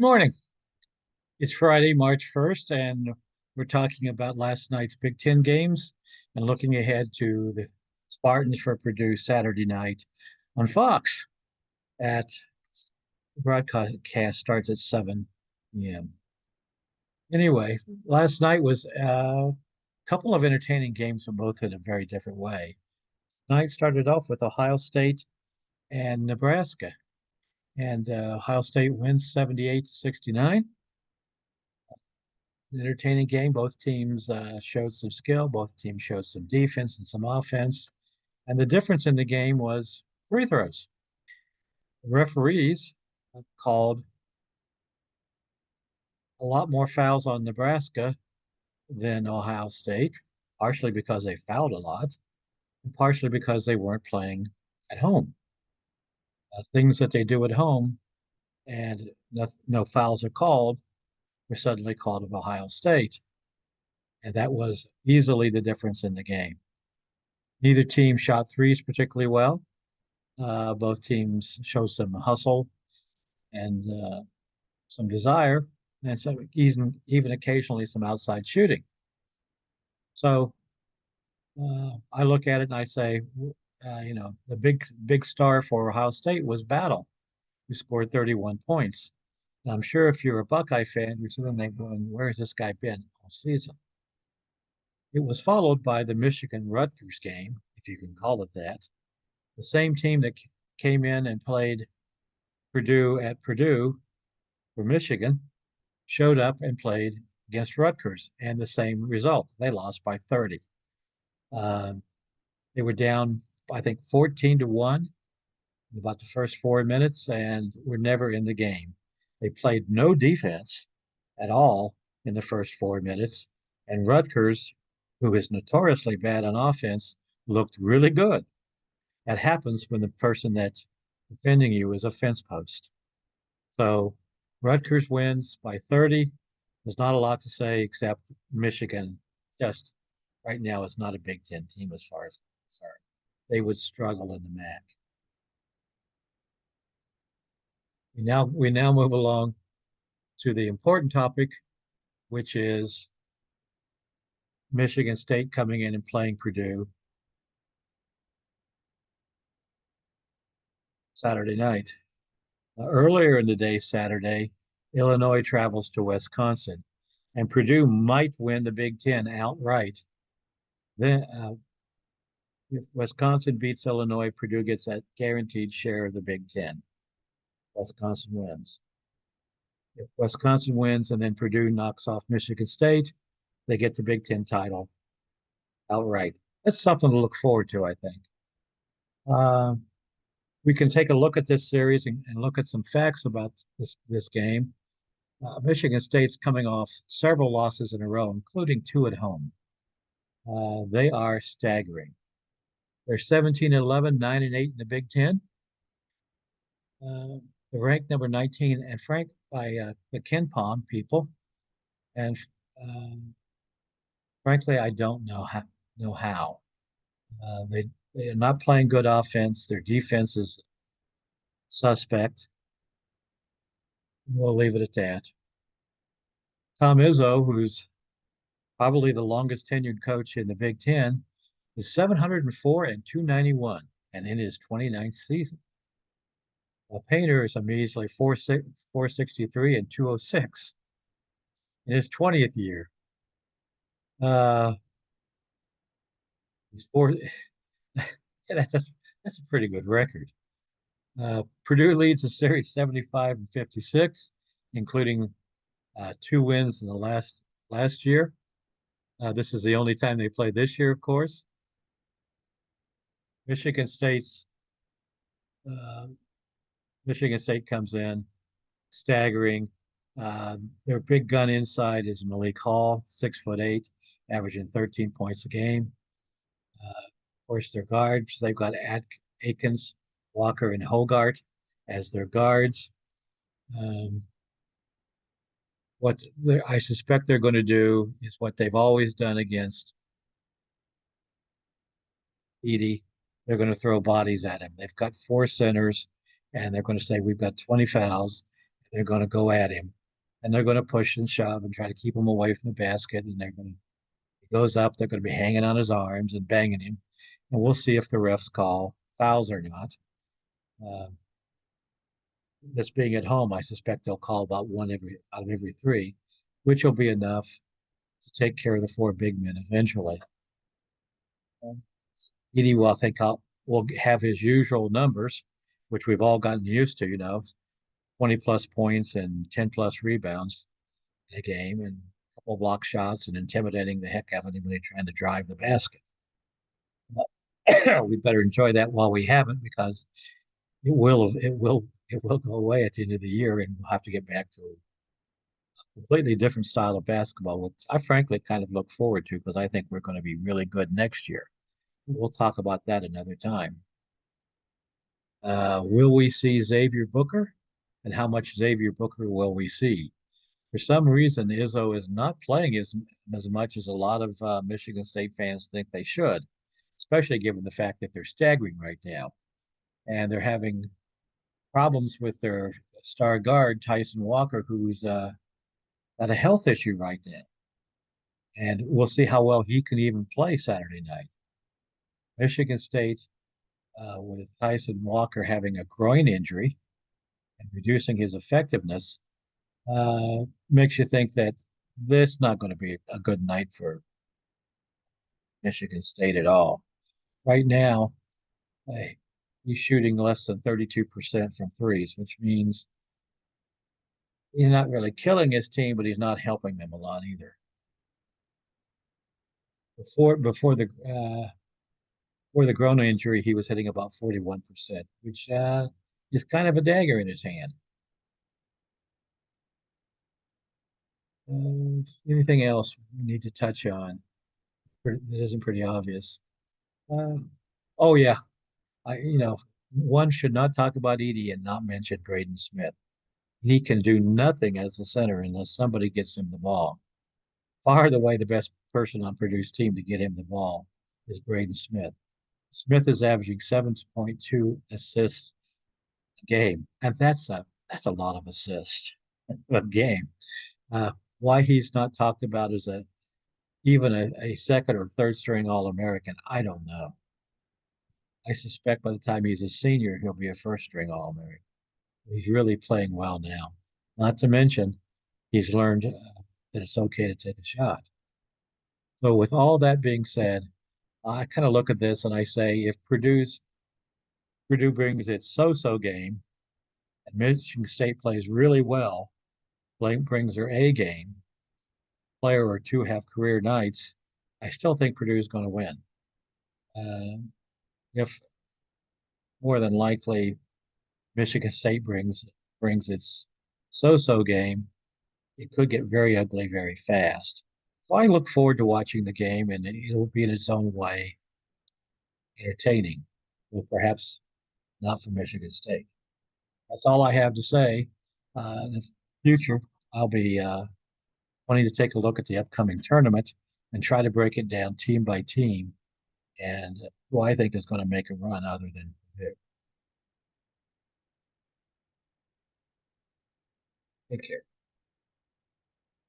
Morning. It's Friday, March 1st, and we're talking about last night's Big Ten games and looking ahead to the Spartans for Purdue Saturday night on Fox at broadcast starts at 7 p.m. Anyway, last night was a couple of entertaining games, but both in a very different way. Night started off with Ohio State and Nebraska, and Ohio State wins 78 to 69. Entertaining game. Both teams showed some skill. Both teams showed some defense and some offense. And the difference in the game was free throws. The referees called a lot more fouls on Nebraska than Ohio State, partially because they fouled a lot, and partially because they weren't playing at home. Things that they do at home and no fouls are called were suddenly called of Ohio State. And that was easily the difference in the game. Neither team shot threes particularly well. Both teams show some hustle and some desire, and so even occasionally some outside shooting. So I look at it and I say, the big star for Ohio State was Battle, who scored 31 points. And I'm sure if you're a Buckeye fan, you're sitting there going, "Where has this guy been all season?" It was followed by the Michigan Rutgers game, if you can call it that. The same team that came in and played Purdue at Purdue for Michigan showed up and played against Rutgers, and the same result. They lost by 30. Um, they were down, I think, 14-1 in about the first 4 minutes and were never in the game. They played no defense at all in the first 4 minutes, and Rutgers, who is notoriously bad on offense, looked really good. That happens when the person that's defending you is a fence post. So Rutgers wins by 30. There's not a lot to say except Michigan just right now is not a Big Ten team as far as I'm concerned. They would struggle in the MAC. We now move along to the important topic, which is Michigan State coming in and playing Purdue Saturday night. Earlier in the day, Saturday, Illinois travels to Wisconsin, and Purdue might win the Big Ten outright. Then, if Wisconsin beats Illinois, Purdue gets that guaranteed share of the Big Ten. Wisconsin wins. If Wisconsin wins and then Purdue knocks off Michigan State, they get the Big Ten title outright. That's something to look forward to, I think. Uh, we can take a look at this series and look at some facts about this game. Michigan State's coming off several losses in a row, including two at home. They are staggering. They're 17-11, 9-8 in the Big Ten. They're ranked number 19, and Frank by the KenPom people. And frankly, I don't know how. They're not playing good offense. Their defense is suspect. We'll leave it at that. Tom Izzo, who's probably the longest tenured coach in the Big Ten, is 704 and 291, and in his 29th season. Painter is a measly 463 and 206 in his 20th year. Uh, he's four. Yeah, that's a pretty good record. Purdue leads the series 75 and 56, including two wins in the last year. This is the only time they played this year, of course. Michigan State's uh, Michigan State comes in staggering. Their big gun inside is Malik Hall, 6'8", averaging 13 points a game. Of course, their guards, they've got Akins, Walker, and Hogart as their guards. Um, what I suspect they're going to do is what they've always done against Edey. They're going to throw bodies at him. They've got four centers, and they're going to say, "We've got 20 fouls." They're going to go at him, and they're going to push and shove and try to keep him away from the basket. And he goes up. They're going to be hanging on his arms and banging him, and we'll see if the refs call fouls or not. Uh, this being at home, I suspect they'll call about one every out of every three, which will be enough to take care of the four big men eventually. Um, Edie will, I think, will have his usual numbers, which we've all gotten used to, 20 plus points and 10 plus rebounds in a game, and a couple of block shots and intimidating the heck out of anybody trying to drive the basket. But we better enjoy that while we haven't, because it will go away at the end of the year, and we'll have to get back to a completely different style of basketball, which I frankly kind of look forward to because I think we're going to be really good next year. We'll talk about that another time. Will we see Xavier Booker? And how much Xavier Booker will we see? For some reason, Izzo is not playing as much as a lot of Michigan State fans think they should, especially given the fact that they're staggering right now. And they're having problems with their star guard, Tyson Walker, who's got a health issue right now. And we'll see how well he can even play Saturday night. Michigan State, with Tyson Walker having a groin injury and reducing his effectiveness, makes you think that this is not going to be a good night for Michigan State at all. Right now, hey, he's shooting less than 32% from threes, which means he's not really killing his team, but he's not helping them a lot either. Before the groin injury, he was hitting about 41%, which is kind of a dagger in his hand. Anything else we need to touch on? It isn't pretty obvious. Uh, oh yeah, one should not talk about Edie and not mention Braden Smith. He can do nothing as a center unless somebody gets him the ball. Far the way the best person on Purdue's team to get him the ball is Braden Smith. Smith is averaging 7.2 assists a game, and that's a lot of assists a game. Uh, why he's not talked about as even a second or third string All American, I don't know. I suspect by the time he's a senior, he'll be a first string All American. He's really playing well now. Not to mention, he's learned that it's okay to take a shot. So, with all that being said, I kind of look at this and I say, if Purdue brings its so-so game, and Michigan State plays really well, brings their A game, player or two have career nights, I still think Purdue is going to win. If more than likely Michigan State brings its so-so game, it could get very ugly very fast. So I look forward to watching the game, and it'll be in its own way entertaining, but perhaps not for Michigan State. That's all I have to say. In the future, I'll be wanting to take a look at the upcoming tournament and try to break it down team by team and who I think is going to make a run other than Purdue. Take care.